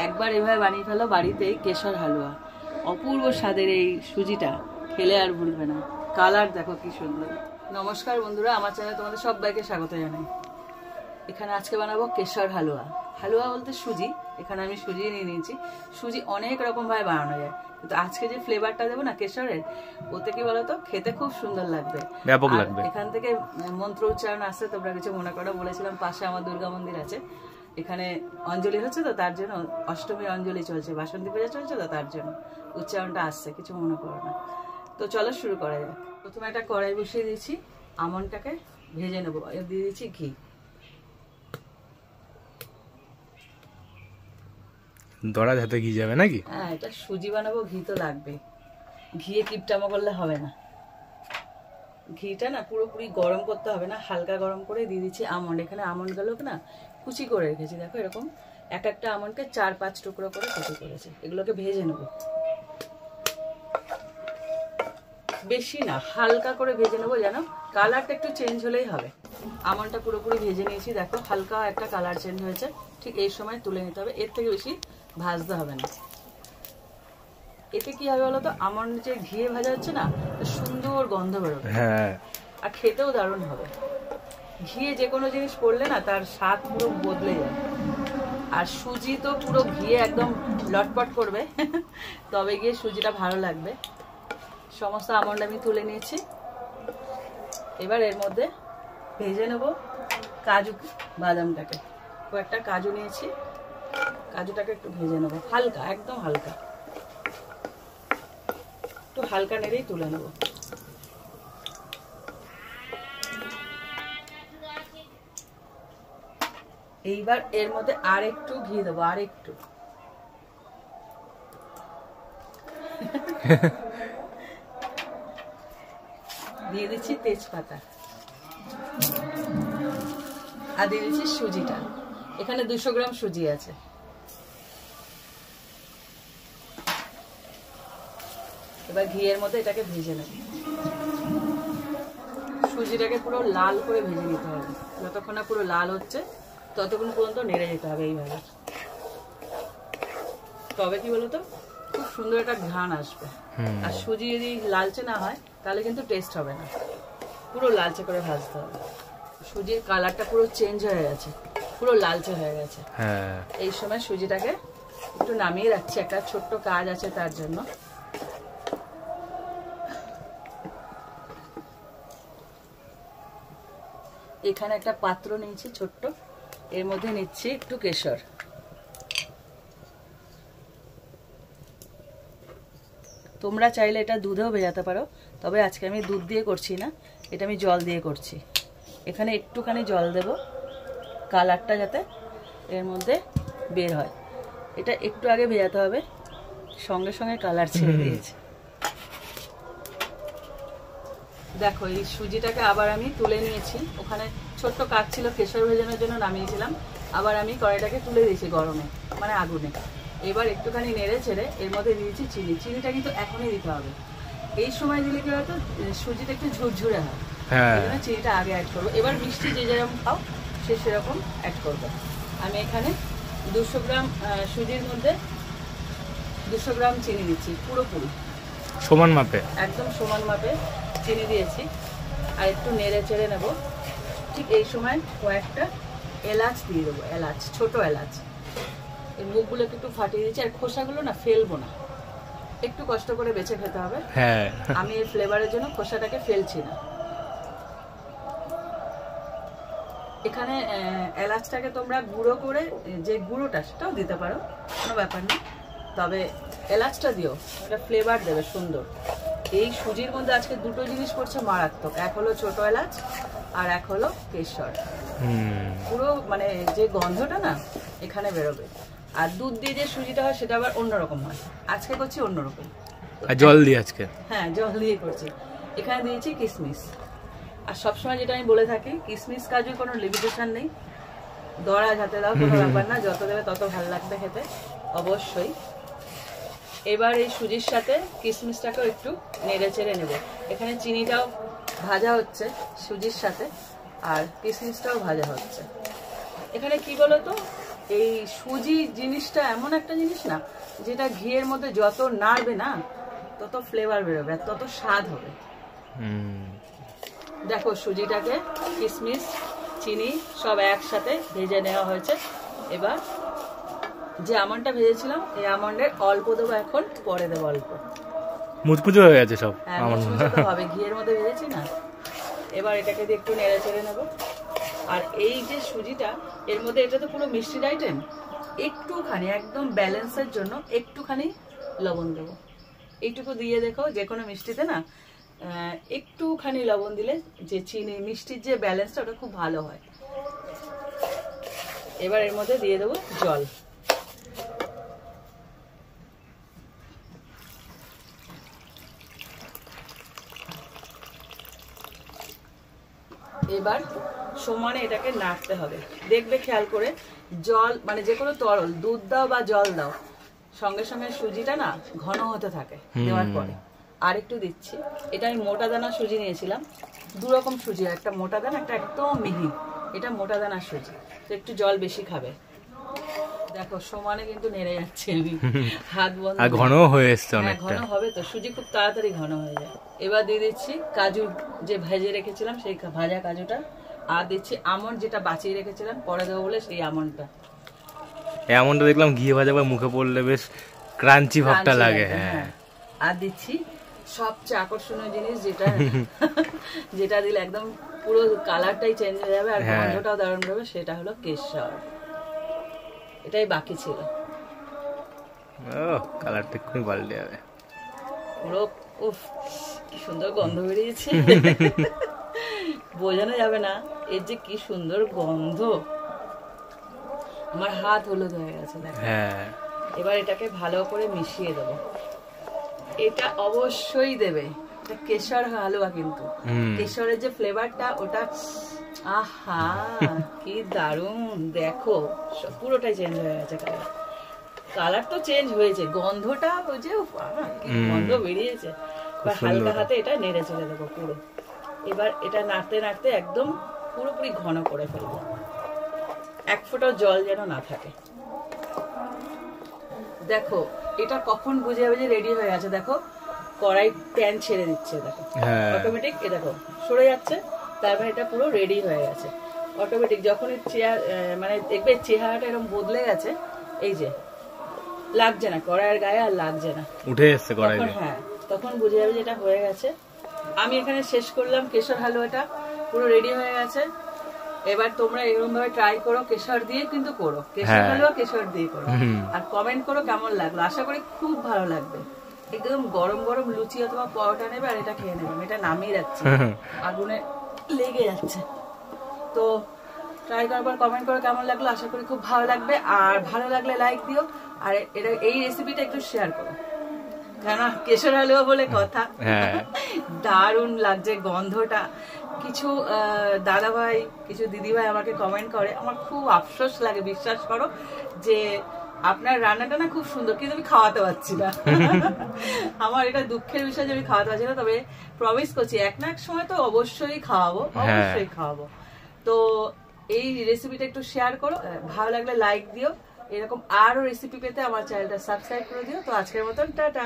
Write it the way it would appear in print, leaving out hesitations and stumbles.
একবার এভাবে বানিয়ে ফেলো বাড়িতে কেশর হালুয়া, অপূর্ব স্বাদের এই সুজিটা খেলে আর ভুলবে না। কালার দেখো কি সুন্দর। নমস্কার বন্ধুরা, আমার চ্যানেলে তোমাদের সবাইকে স্বাগত জানাই। এখানে আজকে বানাবো কেশর হালুয়া। হালুয়া বলতে সুজি, এখানে আমি সুজি নিয়ে নিয়েছি। সুজি অনেক রকম ভাবে বানানো যায়, কিন্তু আজকে যে ফ্লেভারটা দেবো না কেশরের, ওতে কি বলতো খেতে খুব সুন্দর লাগবে, ব্যাপক লাগবে। এখান থেকে মন্ত্র উচ্চারণ আসছে, তোমরা কিছু মনে করো। বলেছিলাম পাশে আমার দুর্গা মন্দির আছে, এখানে অঞ্জলি হচ্ছে, তো তার জন্য অষ্টমীর অঞ্জলি চলছে, বাসন্তী পূজা চলছে, তো তার জন্য উচ্চারণটা আসছে, কিছু মনে করো না। তো চলো শুরু করা যাক। প্রথমে একটা কড়াই বসিয়ে দিয়েছি, আমন্ডটাকে ভেজে নেবো। দিয়ে দিচ্ছি ঘি। দড়া হাতে ঘি যাবে নাকি? হ্যাঁ, এটা সুজি বানাবো, ঘি তো লাগবে। ঘিয়ে কিপটামো করলে হবে না। ঘিটা না পুরোপুরি গরম করতে হবে না, হালকা গরম করে দিয়ে দিচ্ছি আমন্ড। এখানে আমন্ড গুলোকে না কুচি করে রেখেছি, দেখো এরকম এক একটা আমন্ডকে 4-5 টুকরো করে কুচি করেছি। এগুলোকে ভেজে নেব, বেশি না হালকা করে ভেজে নেবো, যেন কালারটা একটু চেঞ্জ হলেই হবে। আমন্ডটা পুরোপুরি ভেজে নিয়েছি, দেখো হালকা একটা কালার চেঞ্জ হয়েছে। ঠিক এই সময় তুলে নিতে হবে, এর থেকে বেশি ভাজতে হবে না। এতে কি হবে বলতো, আমন্ড যে ঘিয়ে ভাজা হচ্ছে না, সুন্দর গন্ধ বেরোবে, হ্যাঁ, আর খেতেও দারুণ হবে। ঘিয়ে যে কোনো জিনিস করলে না তার স্বাদ পুরো বদলে যায়। আর সুজি তো পুরো ঘিয়ে একদম লটপট করবে, তবে গিয়ে সুজিটা ভালো লাগবে। সমস্ত আমন্ড আমি তুলে নিয়েছি। এবার এর মধ্যে ভেজে নেব কাজু বাদামটাকে। কয়েকটা কাজু নিয়েছি, কাজুটাকে একটু ভেজে নেবো হালকা, একদম হালকা, একটু হালকা নেড়েই তুলে নেব। এইবার এর মধ্যে আর একটু ঘি দেবো, আর একটু। দিয়ে দিচ্ছি তেজপাতা, আর দিয়ে দিচ্ছি সুজিটা। এখানে 200 গ্রাম সুজি আছে। এবার ঘিয়ের মধ্যে এটাকে ভেজে নেব। সুজিটাকে পুরো লাল করে ভেজে নিতে হবে, যতক্ষণ না পুরো লাল হচ্ছে ততক্ষণ পর্যন্ত নেড়ে যেতে হবে এইভাবে। তবে কি বলতো, খুব সুন্দর একটা ঘ্রাণ আসবে। আর সুজি যদি লালচে না হয় তাহলে কিন্তু টেস্ট হবে না, পুরো লালচে করে ভাজতে হবে। সুজির কালারটা পুরো চেঞ্জ হয়ে গেছে, পুরো লালচে হয়ে গেছে। এই সময় সুজিটাকে একটু নামিয়ে রাখছি, একটা ছোট্ট কাজ আছে তার জন্য। এখানে একটা পাত্র নিয়েছি ছোট্ট, এর মধ্যে নিচ্ছি একটু কেশর। তোমরা চাইলে এটা দুধেও ভেজাতে পারো, তবে আজকে আমি দুধ দিয়ে করছি না, এটা আমি জল দিয়ে করছি। এখানে একটুখানি জল দেব, কালারটা যাতে এর মধ্যে বের হয়। এটা একটু আগে ভেজাতে হবে, সঙ্গে সঙ্গে কালার ছেড়ে দিয়েছে। দেখো এই সুজিটাকে আবার আমি তুলে নিয়েছি। ওখানে ছোট্ট কাজ ছিল কেশর ভেজানোর জন্য, নামিয়েছিলাম। আবার আমি কড়াইটাকে তুলে দিয়েছি গরমে, মানে আগুনে। এবার একটুখানি নেড়ে ছেড়ে এর মধ্যে দিয়েছি চিনি। চিনিটা কিন্তু এখনই দিতে হবে, এই সময় দিলে কি হয়তো সুজিটা একটু ঝুরঝুরে হয়, এই জন্য চিনিটা আগে অ্যাড করবো। এবার মিষ্টি যে যেরকম খাও সে সেরকম অ্যাড করবে। আমি এখানে 200 গ্রাম সুজির মধ্যে 200 গ্রাম চিনি দিচ্ছি, পুরোপুরি সমান মাপে, একদম সমান মাপে চিনি দিয়েছি। আর একটু নেড়ে চেড়ে নেব। ঠিক এই সময় কয়েকটা এলাচ দিয়ে দেবো, এলাচ, ছোট এলাচ। এই মুখগুলোকে একটু ফাটিয়ে দিচ্ছি, আর খোসাগুলো না ফেলবো না, একটু কষ্ট করে বেছে খেতে হবে। আমি এই ফ্লেভারের জন্য খোসাটাকে ফেলছি না। এখানে এলাচটাকে তোমরা গুঁড়ো করে, যে গুঁড়োটা সেটাও দিতে পারো, কোনো ব্যাপার না, তবে এলাচটা দিও, এটা ফ্লেভার দেবে সুন্দর। এই সুজির মধ্যে আজকে দুটো জিনিস পড়ছে মারাত্মক, এক হলো ছোট এলাচ আর এক হলো কেশর। পুরো মানে যে গন্ধটা না এখানে বেরোবে। আর দুধ দিয়ে যে সুজিটা হয় সেটা আবার অন্যরকম হয়, আজকে করছি অন্যরকম। জল দিয়ে আজকে, হ্যাঁ জল দিয়ে করছি। এখানে দিয়েছি কিশমিশ। আর সবসময় যেটা আমি বলে থাকি, কিশমিশ কাজুর কোনো লিমিটেশন নেই, দড়া যাতে দাও কোনো ব্যাপার না, যত দেবে তত ভালো লাগবে খেতে অবশ্যই। এবার এই সুজির সাথে কিশমিশটাকেও একটু নেড়ে চেড়ে নেব। এখানে চিনিটাও ভাজা হচ্ছে সুজির সাথে, আর কিশমিশটাও ভাজা হচ্ছে। এখানে কি বলতো, এই সুজি জিনিসটা এমন একটা জিনিস না যেটা ঘিয়ের মধ্যে যত নাড়বে না তত ফ্লেভার বেরোবে আর তত স্বাদ হবে। দেখো সুজিটাকে কিশমিশ চিনি সব একসাথে ভেজে নেওয়া হয়েছে। এবার যে আমন্ডটা ভেজেছিলাম এই আমন্ডের অল্প দেবো, এখন পরে দেবো অল্প। মুচমুচে হয়ে গেছে সব। হ্যাঁ মুচমুচে তো হবে, ঘিয়ের মধ্যে ভেজেছি না। এবার এটাকে দিয়ে একটু নেড়ে চেড়ে নেবো। আর এই যে সুজিটা এর মধ্যে, এটা তো পুরো মিষ্টির আইটেম, একটুখানি একদম ব্যালেন্সের জন্য একটুখানি লবণ দেবো। এইটুকু দিয়ে দেখো, যে কোনো মিষ্টিতে না একটুখানি লবণ দিলে যে চিনি মিষ্টির যে ব্যালেন্সটা ওটা খুব ভালো হয়। এবার এর মধ্যে দিয়ে দেবো জল। এবার সমানে এটাকে নাড়তে হবে। দেখবে খেয়াল করে, জল মানে যে কোনো তরল দুধ দাও বা জল দাও, সঙ্গে সঙ্গে সুজিটা না ঘন হতে থাকে দেওয়ার পরে। আর একটু দিচ্ছি, এটা আমি মোটা দানা সুজি নিয়েছিলাম, দু রকম সুজি, একটা মোটা দানা একটা একদম মিহি। এটা মোটা দানার সুজি, তো একটু জল বেশি খাবে। দেখো সমানে কিন্তু নেড়ে যাচ্ছে আমি, হাত বন্ধ। আর ঘন হয়ে এসছে অনেকটা। ঘন হবে তো, সুজি খুব তাড়াতাড়ি ঘন হয়ে যায়। এবার দিয়ে দিচ্ছি কাজু যে ভেজে রেখেছিলাম সেই ভাজা কাজুটা, আর দিচ্ছি আমন্ড যেটা বাঁচিয়ে রেখেছিলাম পরে দেবো বলে সেই আমন্ডটা। এই আমন্ডটা দেখলাম ঘি ভাজা বা মুখে পড়লে বেশ ক্রাঞ্চি ভাবটা লাগে। হ্যাঁ, আর দিচ্ছি সবচেয়ে আকর্ষণীয় জিনিস যেটা যেটা দিলে একদম পুরো কালারটাই চেঞ্জ হয়ে যাবে আর গন্ধটাও দারুণ হবে, সেটা হলো কেশর। এটাই বাকি ছিল। কালারটা খুবই পাল্টে যাবে পুরো। উফ কি সুন্দর গন্ধ বেরিয়েছে, বোঝানো যাবে না এর যে কি সুন্দর গন্ধ। আমার হাত হলুদ হয়ে গেছে দেখো। এবার এটাকে ভালো করে মিশিয়ে দেবো। এটা অবশ্যই দেবে, এটা কেশর হালুয়া কিন্তু কেশরের যে ফ্লেভারটা ওটা, আহা কি দারুণ। দেখো পুরোটাই চেঞ্জ হয়ে গেছে কালার। কালার তো চেঞ্জ হয়েছে, গন্ধটা ওই যে কি গন্ধ বেরিয়েছে। এবার হালকা হাতে এটা নেড়ে চেড়ে দেবো পুরো। এবার এটা নাড়তে নাড়তে একদম পুরোপুরি ঘন করে ফেলবো, এক ফোঁটাও জল যেন না থাকে। দেখো এটা কখন বুঝে যাবে যে রেডি হয়ে গেছে। দেখো কড়াই প্যান ছেড়ে দিচ্ছে, দেখো অটোমেটিক এ দেখো সরে যাচ্ছে, তারপরে এটা পুরো রেডি হয়ে গেছে অটোমেটিক। যখন মানে দেখবে চেহারাটা এরকম বদলে গেছে, এই যে লাগছে না কড়াইয়ের গায়ে, আর লাগছে না, উঠে এসছে কড়াই। হ্যাঁ তখন বুঝে যাবে যে এটা হয়ে গেছে। আমি এখানে শেষ করলাম কেশর হালুয়াটা, পুরো রেডি হয়ে গেছে। এবার তোমরা এরকম ভাবে ট্রাই করো, কেশর দিয়ে কিন্তু করো, কেশর হালুয়া কেশর দিয়ে করো, আর কমেন্ট করো কেমন লাগলো। আশা করি খুব ভালো লাগবে। একদম গরম গরম লুচি অথবা পরোটা নেবে আর এটা খেয়ে নেবে। এটা নামিয়ে রাখছি, আগুনে লেগে যাচ্ছে। তো ট্রাই করবার কমেন্ট করে কেমন লাগলো, আশা করি খুব ভালো লাগবে। আর ভালো লাগলে লাইক দিও, আর এটা এই রেসিপিটা একটু শেয়ার করো, কেন কেশর হালুয়া বলে কথা। দারুণ লাগছে গন্ধটা। কিছু দাদা ভাই কিছু দিদি ভাই আমাকে কমেন্ট করে, আমার খুব আফসোস লাগে, বিশ্বাস করো, যে আপনার রান্নাটা না খুব সুন্দর কিন্তু আমি খাওয়াতে পারছি না। আমার এটা দুঃখের বিষয় যে আমি খাওয়াতে পারছি না, তবে প্রমিস করছি এক না এক সময় তো অবশ্যই খাওয়াবো, অবশ্যই খাওয়াবো। তো এই রেসিপিটা একটু শেয়ার করো, ভালো লাগলে লাইক দিও। এরকম আরো রেসিপি পেতে আমার চ্যানেলটা সাবস্ক্রাইব করে দিও। তো আজকের মতন টাটা।